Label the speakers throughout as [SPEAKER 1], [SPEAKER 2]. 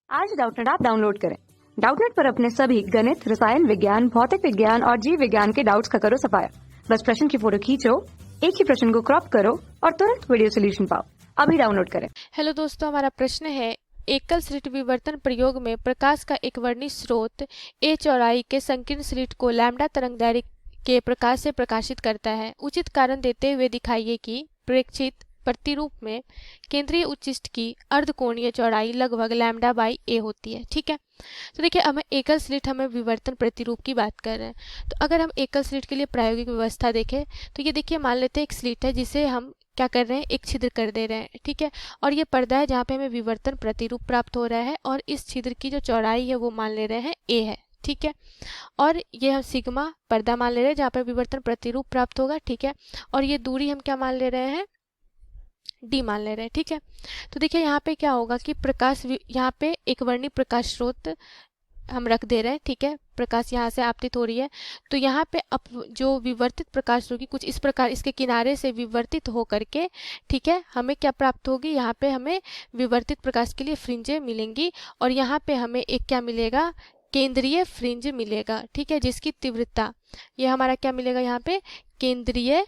[SPEAKER 1] आज Doubtnut app download करें। Doubtnut पर अपने सभी गणित, रसायन विज्ञान, भौतिक विज्ञान और जीव विज्ञान के डाउट्स का करो सफाया। बस प्रश्न की फोटो खींचो, एक ही प्रश्न को क्रॉप करो और तुरंत वीडियो सोल्यूशन पाओ। अभी डाउनलोड करें।
[SPEAKER 2] हेलो दोस्तों, हमारा प्रश्न है एकल स्लिट विवर्तन प्रयोग में प्रकाश का एक वर्णित स्रोत ए चौड़ाई के संकीर्ण स्लिट को लैम्डा तरंगदैर्घ्य के प्रकाश से प्रकाशित करता है। उचित कारण देते हुए दिखाइए कि प्रेक्षित प्रतिरूप में केंद्रीय उच्चिष्ट की अर्धकोणीय चौड़ाई लगभग लैम्डा बाई ए होती है। ठीक है, तो देखिए हमें एकल स्लिट हमें विवर्तन प्रतिरूप की बात कर रहे हैं। तो अगर हम एकल स्लिट के लिए प्रायोगिक व्यवस्था देखें तो ये देखिए, मान लेते हैं एक स्लिट है जिसे हम क्या कर रहे हैं, एक छिद्र कर दे रहे हैं। ठीक है, और ये पर्दा है जहाँ पे हमें विवर्तन प्रतिरूप प्राप्त हो रहा है और इस छिद्र की जो चौड़ाई है वो मान ले रहे हैं ए है। ठीक है, और ये हम सिग्मा पर्दा मान ले रहे हैं जहाँ पे विवर्तन प्रतिरूप प्राप्त होगा। ठीक है, और ये दूरी हम क्या मान ले रहे हैं, डी मान ले रहे हैं। ठीक है, तो देखिए यहाँ पे क्या होगा कि प्रकाश यहाँ पे एक वर्णीय प्रकाश स्रोत हम रख दे रहे हैं। ठीक है, प्रकाश यहाँ से आपतित हो रही है, तो यहाँ पे अब जो विवर्तित प्रकाश होगी कुछ इस प्रकार इसके किनारे से विवर्तित हो करके, ठीक है, हमें क्या प्राप्त होगी, यहाँ पे हमें विवर्तित प्रकाश के लिए फ्रिंजें मिलेंगी और यहाँ पे हमें एक क्या मिलेगा, केंद्रीय फ्रिंज मिलेगा। ठीक है, जिसकी तीव्रता ये हमारा क्या मिलेगा, यहाँ पे केंद्रीय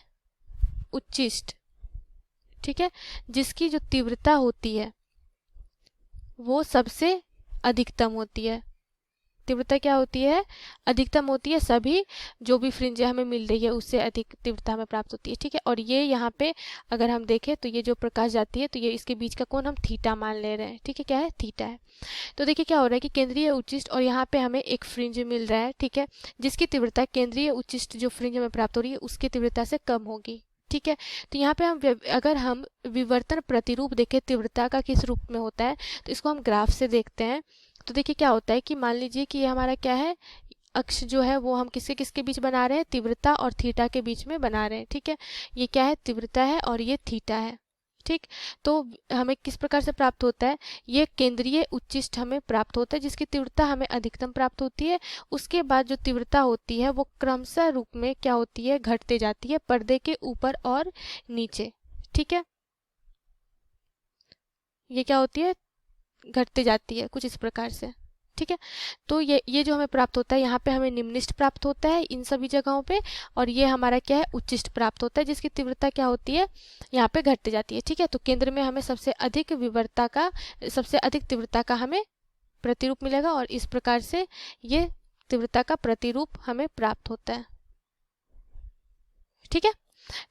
[SPEAKER 2] उच्चिष्ट, ठीक है, जिसकी जो तीव्रता होती है वो सबसे अधिकतम होती है। तीव्रता क्या होती है, अधिकतम होती है। सभी जो भी फ्रिंज हमें मिल रही है उससे अधिक तीव्रता हमें प्राप्त होती है। ठीक है, और ये यहाँ पे अगर हम देखें तो ये जो प्रकाश जाती है तो ये इसके बीच का कोण हम थीटा मान ले रहे हैं। ठीक है, क्या है, थीटा है। तो देखिए क्या हो रहा है कि केंद्रीय उच्चिष्ट और यहाँ पे हमें एक फ्रिंज मिल रहा है। ठीक है, जिसकी तीव्रता केंद्रीय उच्चिष्ट जो फ्रिंज हमें प्राप्त हो रही है उसकी तीव्रता से कम होगी। ठीक है, तो यहाँ पे हम अगर हम विवर्तन प्रतिरूप देखें तीव्रता का किस रूप में होता है तो इसको हम ग्राफ से देखते हैं। तो देखिए क्या होता है कि मान लीजिए कि ये हमारा क्या है, अक्ष जो है वो हम किसके किसके बीच बना रहे हैं, तीव्रता और थीटा के बीच में बना रहे हैं। ठीक है, ये क्या है, तीव्रता है और ये थीटा है। ठीक, तो हमें किस प्रकार से प्राप्त होता है, ये केंद्रीय उच्चिष्ट हमें प्राप्त होता है जिसकी तीव्रता हमें अधिकतम प्राप्त होती है। उसके बाद जो तीव्रता होती है वो क्रमशः रूप में क्या होती है, घटते जाती है पर्दे के ऊपर और नीचे। ठीक है, ये क्या होती है, घटते जाती है कुछ इस प्रकार से। ठीक है, तो ये जो हमें प्राप्त होता है, यहाँ पे हमें निम्निष्ट प्राप्त होता है इन सभी जगहों पे, और ये हमारा क्या है, उच्चिष्ट प्राप्त होता है जिसकी तीव्रता क्या होती है, यहाँ पे घटते जाती है। ठीक है, तो केंद्र में हमें सबसे अधिक विवर्तता का, सबसे अधिक तीव्रता का हमें प्रतिरूप मिलेगा और इस प्रकार से ये तीव्रता का प्रतिरूप हमें प्राप्त होता है। ठीक है,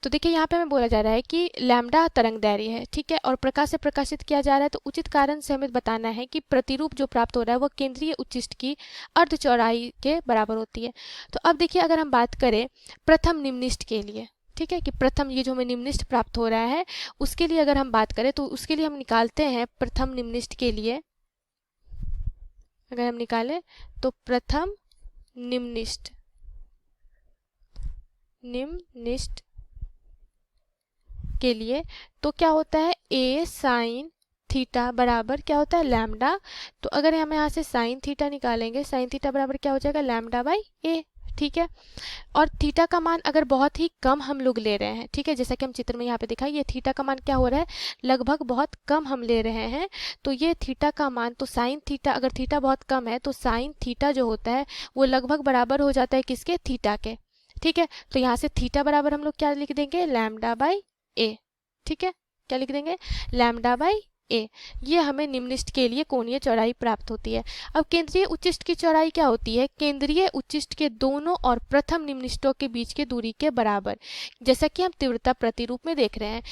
[SPEAKER 2] तो देखिए यहाँ पे हमें बोला जा रहा है कि लैम्डा तरंगदैर्घ्य है। ठीक है, और प्रकाश से प्रकाशित किया जा रहा है, तो उचित कारण से हमें बताना है कि प्रतिरूप जो प्राप्त हो रहा है वह केंद्रीय उच्चिष्ट की अर्ध चौड़ाई के बराबर होती है। तो अब देखिए अगर हम बात करें प्रथम निम्निष्ट के लिए, ठीक है, कि प्रथम ये जो हमें निम्निष्ट प्राप्त हो रहा है उसके लिए अगर हम बात करें तो उसके लिए हम निकालते हैं प्रथम निम्निष्ट के लिए, अगर हम निकालें तो प्रथम निम्निष्ट के लिए तो क्या होता है, ए साइन थीटा बराबर क्या होता है, लैम्डा। तो अगर हम यहाँ से साइन थीटा निकालेंगे, साइन थीटा बराबर क्या हो जाएगा, लैम्डा बाई ए। ठीक है, और थीटा का मान अगर बहुत ही कम हम लोग ले रहे हैं, ठीक है, जैसा कि हम चित्र में यहाँ पे दिखाई, ये थीटा का मान क्या हो रहा है, लगभग बहुत कम हम ले रहे हैं। तो ये थीटा का मान, तो साइन थीटा, अगर थीटा बहुत कम है तो साइन थीटा जो होता है वो लगभग बराबर हो जाता है किसके, थीटा के। ठीक है, तो यहाँ से थीटा बराबर हम लोग क्या लिख देंगे, लैम्डा बाई ए। ठीक है, क्या लिख देंगे, लैम्डा बाई ए। ये हमें निम्निष्ट के लिए कोणीय चौड़ाई प्राप्त होती है। अब केंद्रीय उच्चिष्ट की चौड़ाई क्या होती है, केंद्रीय उच्चिष्ट के दोनों और प्रथम निम्निष्टों के बीच के दूरी के बराबर, जैसा कि हम तीव्रता प्रतिरूप में देख रहे हैं।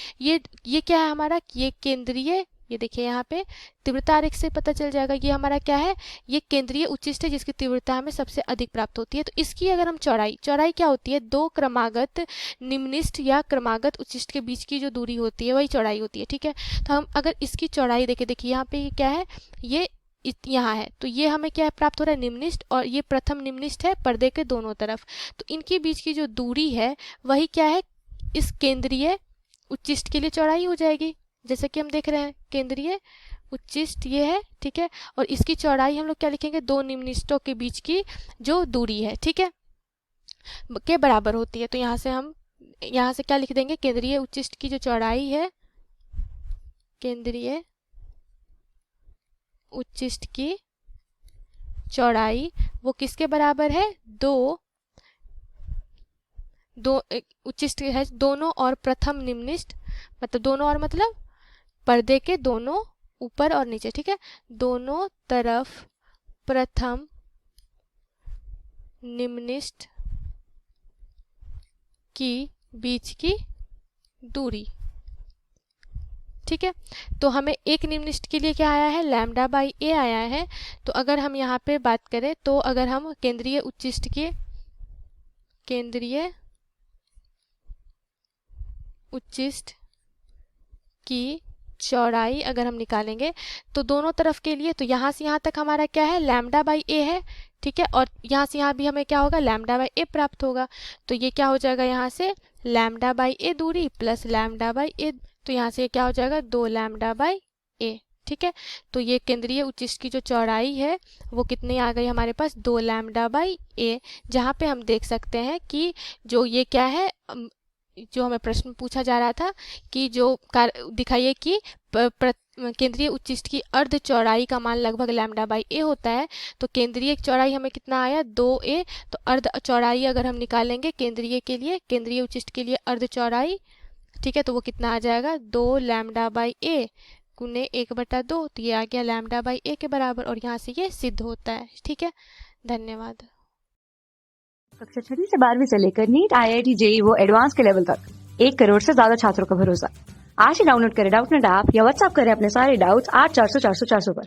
[SPEAKER 2] ये क्या है हमारा, ये केंद्रीय, ये देखिए यहाँ पे तीव्रता आरेख से पता चल जाएगा, ये हमारा क्या है, ये केंद्रीय उच्चिष्ट है जिसकी तीव्रता हमें सबसे अधिक प्राप्त होती है। तो इसकी अगर हम चौड़ाई क्या होती है, दो क्रमागत निम्निष्ट या क्रमागत उच्चिष्ट के बीच की जो दूरी होती है वही चौड़ाई होती है। ठीक है, तो हम अगर इसकी चौड़ाई देखें, देखिए यहाँ पे क्या है, ये यहाँ है, तो ये हमें क्या है, प्राप्त हो रहा है, निम्निष्ट, और ये प्रथम निम्निष्ट है पर्दे के दोनों तरफ। तो इनके बीच की जो दूरी है वही क्या है, इस केंद्रीय उच्चिष्ट के लिए चौड़ाई हो जाएगी, जैसा कि हम देख रहे हैं केंद्रीय उच्चिष्ट ये है। ठीक है, और इसकी चौड़ाई हम लोग क्या लिखेंगे, दो निम्निष्टों के बीच की जो दूरी है, ठीक है, के बराबर होती है। तो यहाँ से हम यहाँ से क्या लिख देंगे, केंद्रीय उच्चिष्ट की जो चौड़ाई है, केंद्रीय उच्चिष्ट की चौड़ाई वो किसके बराबर है? उच्चिष्ट है दोनों और प्रथम निम्निष्ठ, मतलब दोनों और मतलब पर्दे के दोनों ऊपर और नीचे, ठीक है, दोनों तरफ प्रथम निम्निष्ठ की बीच की दूरी, ठीक है। तो हमें एक निम्निष्ठ के लिए क्या आया है? लैम्डा बाई ए आया है। तो अगर हम यहाँ पे बात करें तो अगर हम केंद्रीय उच्चिष्ट की चौड़ाई अगर हम निकालेंगे तो दोनों तरफ के लिए, तो यहाँ से यहाँ तक हमारा क्या है? लैम्डा बाई ए है, ठीक है, और यहाँ से यहाँ भी हमें क्या होगा? लैम्डा बाई ए प्राप्त होगा। तो ये क्या हो जाएगा? यहाँ से लैम्डा बाई ए दूरी प्लस लैम्डा बाई ए, तो यहाँ से क्या हो जाएगा? 2 लैम्डा बाई ए, ठीक है। तो ये केंद्रीय उच्चिष्ट की जो चौड़ाई है वो कितनी आ गई हमारे पास? 2 लैम्डा बाई ए, जहाँ पे हम देख सकते हैं कि जो ये क्या है, जो हमें प्रश्न पूछा जा रहा था कि जो दिखाइए कि केंद्रीय उच्चिष्ट की अर्ध चौड़ाई का मान लगभग लैम्डा बाई ए होता है। तो केंद्रीय चौड़ाई हमें कितना आया? 2a। तो अर्ध चौड़ाई अगर हम निकालेंगे केंद्रीय उच्चिष्ट के लिए अर्ध चौड़ाई, ठीक है, तो वो कितना आ जाएगा? 2 लैम्डा बाई ए गुने 1/2, तो ये आ गया लैम्डा बाई ए के बराबर, और यहाँ से ये सिद्ध होता है, ठीक है। धन्यवाद।
[SPEAKER 1] कक्षा 6वीं से 12वीं से लेकर नीट, IIT, JEE वो एडवांस के लेवल तक 1 करोड़ से ज्यादा छात्रों का भरोसा। आज ही डाउनलोड करें डाउटनेट ऐप या व्हाट्सएप करें अपने सारे डाउट्स 8400 400 400 पर।